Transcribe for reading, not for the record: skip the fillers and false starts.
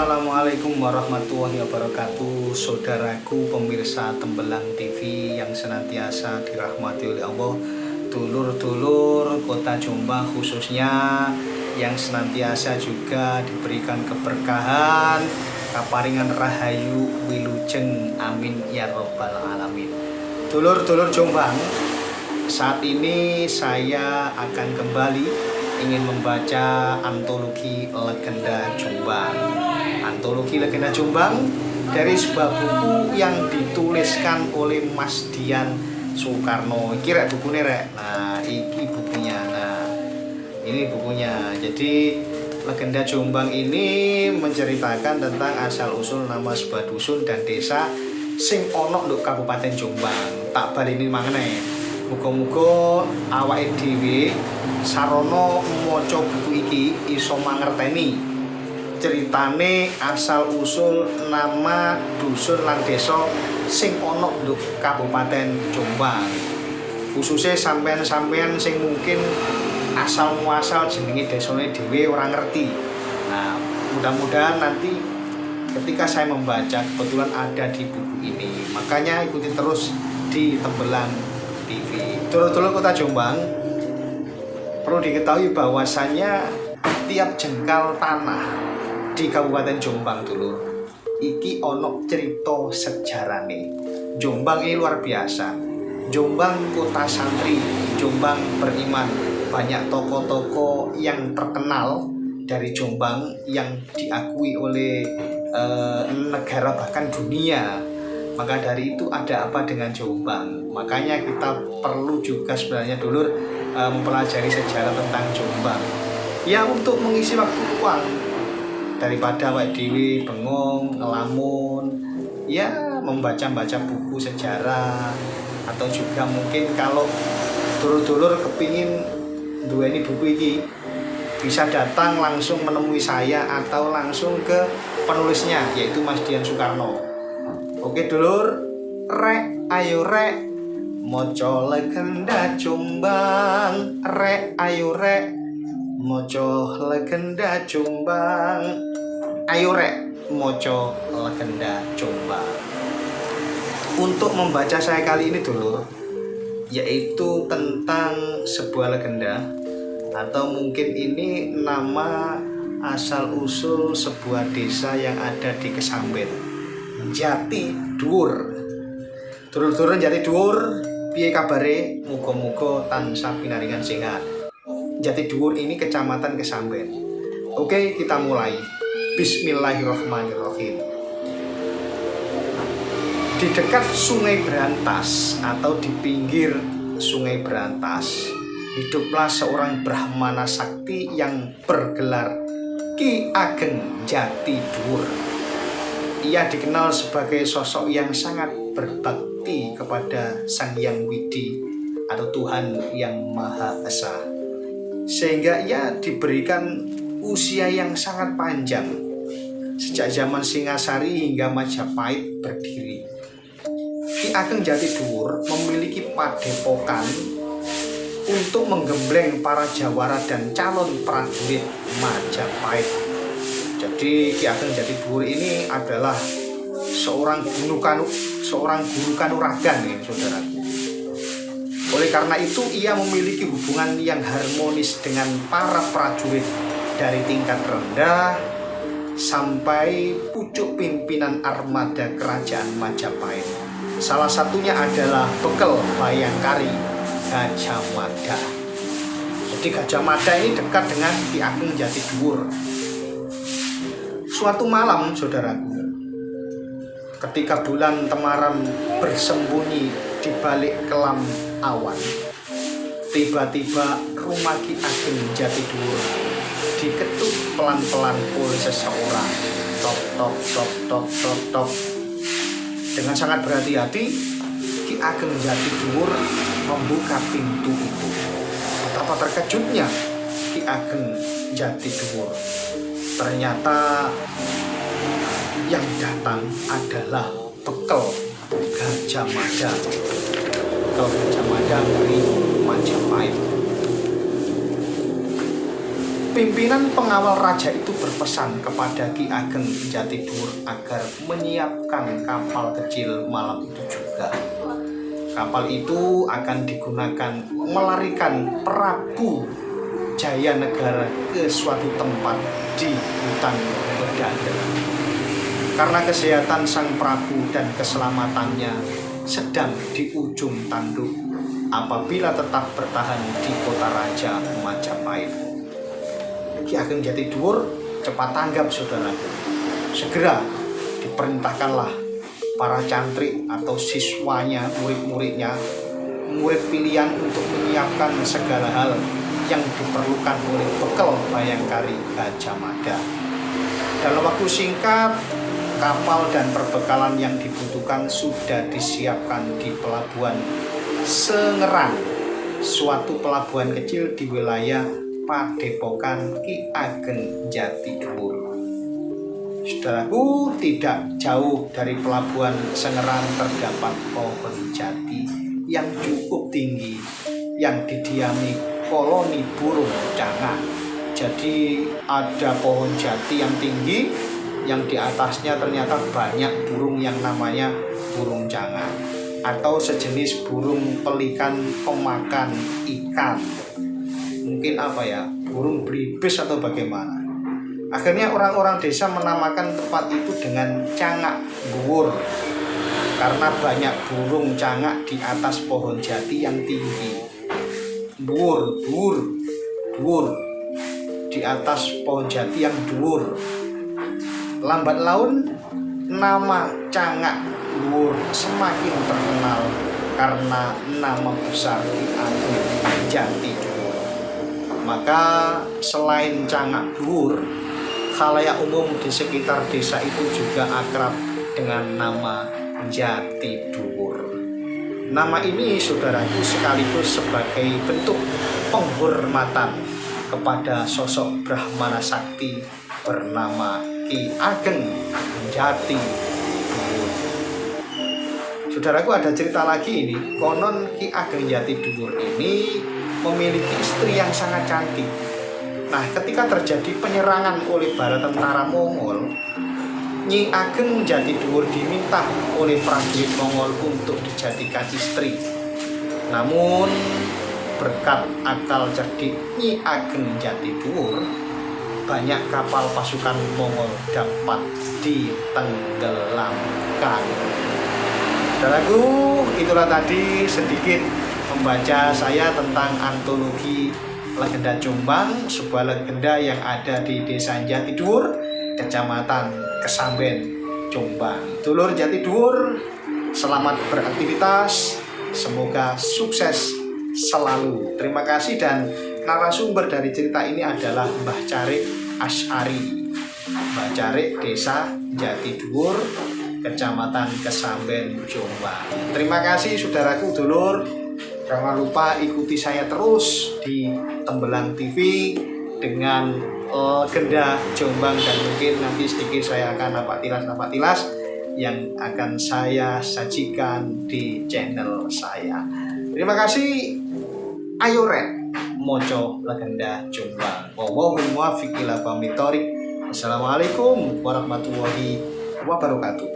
Assalamualaikum warahmatullahi wabarakatuh. Saudaraku pemirsa Tembelang TV yang senantiasa dirahmati oleh Allah, dulur-dulur kota Jombang khususnya yang senantiasa juga diberikan keberkahan, kaparingan rahayu wilujeng, amin ya robbal alamin. Dulur-dulur Jombang, saat ini saya akan kembali ingin membaca antologi legenda Jombang. Antologi legenda Jombang dari sebuah buku yang dituliskan oleh Mas Dian Soekarno. Iki rek bukunya rek. Nah, iki bukunya. Nah, ini bukunya. Jadi legenda Jombang ini menceritakan tentang asal usul nama sebuah dusun dan desa sing ono nduk Kabupaten Jombang. Tak baleni mangene. Muga-muga awake dhewe sarana maca buku iki iso mangerteni ceritane asal usul nama dusun lan desa sing ana nduk Kabupaten Jombang. Khususnya sampean-sampean sing mungkin asal muasal jenenge desane dhewe ora ngerti. Nah, mudah-mudahan nanti ketika saya membaca kebetulan ada di buku ini. Makanya ikuti terus di Tembelang TV. Dulur-dulur kota Jombang, perlu diketahui bahwasannya tiap jengkal tanah di Kabupaten Jombang dulur iki ono cerita sejarahnya. Jombang ini luar biasa. Jombang kota santri, Jombang beriman. Banyak tokoh-tokoh yang terkenal dari Jombang yang diakui oleh negara bahkan dunia. Maka dari itu ada apa dengan Jombang? Makanya kita perlu juga sebenarnya dulur mempelajari sejarah tentang Jombang. Ya untuk mengisi waktu luang daripada awake dhewe bengong, ngelamun, ya membaca-baca buku sejarah atau juga mungkin kalau dulur-dulur kepingin duweni buku ini bisa datang langsung menemui saya atau langsung ke penulisnya yaitu Mas Dian Soekarno. Oke dulur, rek ayo rek moco legenda Jombang, rek ayo rek moco legenda Jombang, ayo rek moco legenda Jombang. Untuk membaca saya kali ini dulur, yaitu tentang sebuah legenda atau mungkin ini nama asal usul sebuah desa yang ada di Kesamben, Jati Dhuwur. Dulur-dulur Jati Dhuwur, piye kabare? Muga-muga tansah pinaringan sehat. Jati Dhuwur ini kecamatan Kesamben. Oke, kita mulai. Bismillahirrahmanirrahim. Di dekat Sungai Berantas atau di pinggir Sungai Berantas, hiduplah seorang Brahmana sakti yang bergelar Ki Ageng Jati Dhuwur. Ia dikenal sebagai sosok yang sangat berbakti kepada Sang Hyang Widi atau Tuhan yang Maha Esa, sehingga ia diberikan usia yang sangat panjang sejak zaman Singasari hingga Majapahit berdiri. Ki Ageng Jati Dhuwur memiliki padepokan untuk menggembleng para jawara dan calon prajurit Majapahit. Jadi Ki Ageng Jati Dhuwur ini adalah seorang guru kanuragan nih saudaraku. Oleh karena itu ia memiliki hubungan yang harmonis dengan para prajurit dari tingkat rendah sampai pucuk pimpinan armada kerajaan Majapahit. Salah satunya adalah Bekel Bayangkari Gajah Mada. Jadi Gajah Mada ini dekat dengan Ki Ageng Jati Dhuwur. Suatu malam saudaraku, ketika bulan temaram bersembunyi di balik kelam awan, tiba-tiba rumah Ki Ageng Jati Dhuwur diketuk pelan-pelan oleh seseorang. Tok tok tok tok tok tok. Dengan sangat berhati-hati, Ki Ageng Jati Dhuwur membuka pintu itu. Betapa terkejutnya Ki Ageng Jati Dhuwur. Ternyata yang datang adalah Bekel Gajah Mada. Bekel Gajah Mada dari Majapahit. Pimpinan pengawal raja itu berpesan kepada Ki Ageng Jatiduwur agar menyiapkan kapal kecil malam itu juga. Kapal itu akan digunakan melarikan Prabu Jayanegara ke suatu tempat di hutan Bedadel. Karena kesehatan sang Prabu dan keselamatannya sedang di ujung tanduk apabila tetap bertahan di kota raja Majapahit. Ki Ageng Jatiduwur cepat tanggap, saudaraku. Segera diperintahkanlah para cantrik atau siswanya, murid-muridnya, murid pilihan untuk menyiapkan segala hal yang diperlukan oleh bekal Bayangkari Gajah Mada. Dalam waktu singkat, kapal dan perbekalan yang dibutuhkan sudah disiapkan di pelabuhan Sengerang, suatu pelabuhan kecil di wilayah Padepokan Ki Ageng Jatiduwur. Saudaraku, tidak jauh dari pelabuhan Sengerang terdapat pohon jati yang cukup tinggi yang didiami koloni burung cangak. Jadi ada pohon jati yang tinggi yang di atasnya ternyata banyak burung yang namanya burung cangak atau sejenis burung pelikan pemakan ikan. Mungkin apa ya, burung belibis atau bagaimana. Akhirnya orang-orang desa menamakan tempat itu dengan Cangak Dhuwur karena banyak burung cangak di atas pohon jati yang tinggi. Dhuwur, dhuwur, dhuwur, di atas pohon jati yang dhuwur. Lambat laun nama Cangak Dhuwur semakin terkenal karena nama besar Ki Ageng Jatiduwur. Maka selain Cangak Dhuwur, khalayak umum di sekitar desa itu juga akrab dengan nama Jatiduwur. Nama ini, saudaraku, sekaligus sebagai bentuk penghormatan kepada sosok Brahmana Sakti bernama Ki Ageng Jatiduwur. Saudaraku, ada cerita lagi ini. Konon Ki Ageng Jatiduwur ini memiliki istri yang sangat cantik. Nah, ketika terjadi penyerangan oleh bala tentara Mongol, Nyi Ageng Jatiduwur diminta oleh prajurit Mongol untuk dijadikan istri. Namun, berkat akal cerdik Nyi Ageng Jatiduwur, banyak kapal pasukan Mongol dapat ditenggelamkan. Saudaraku, itulah tadi sedikit membaca saya tentang antologi Legenda Jombang, sebuah legenda yang ada di Desa Jatiduwur, Kecamatan Kesamben, Jombang. Dulur Jatiduwur, selamat beraktivitas, semoga sukses selalu. Terima kasih, dan narasumber dari cerita ini adalah Mbah Carik Asy'ari. Mbah Carik, Desa Jatiduwur, Kecamatan Kesamben, Jombang. Terima kasih, saudaraku, dulur. Jangan lupa ikuti saya terus di Tembelang TV dengan legenda Jombang, dan mungkin nanti sedikit saya akan napak tilas yang akan saya sajikan di channel saya. Terima kasih. Ayo rek moco legenda Jombang. Wallahul muwaffiq ila aqwamit thoriq. Assalamualaikum warahmatullahi wabarakatuh.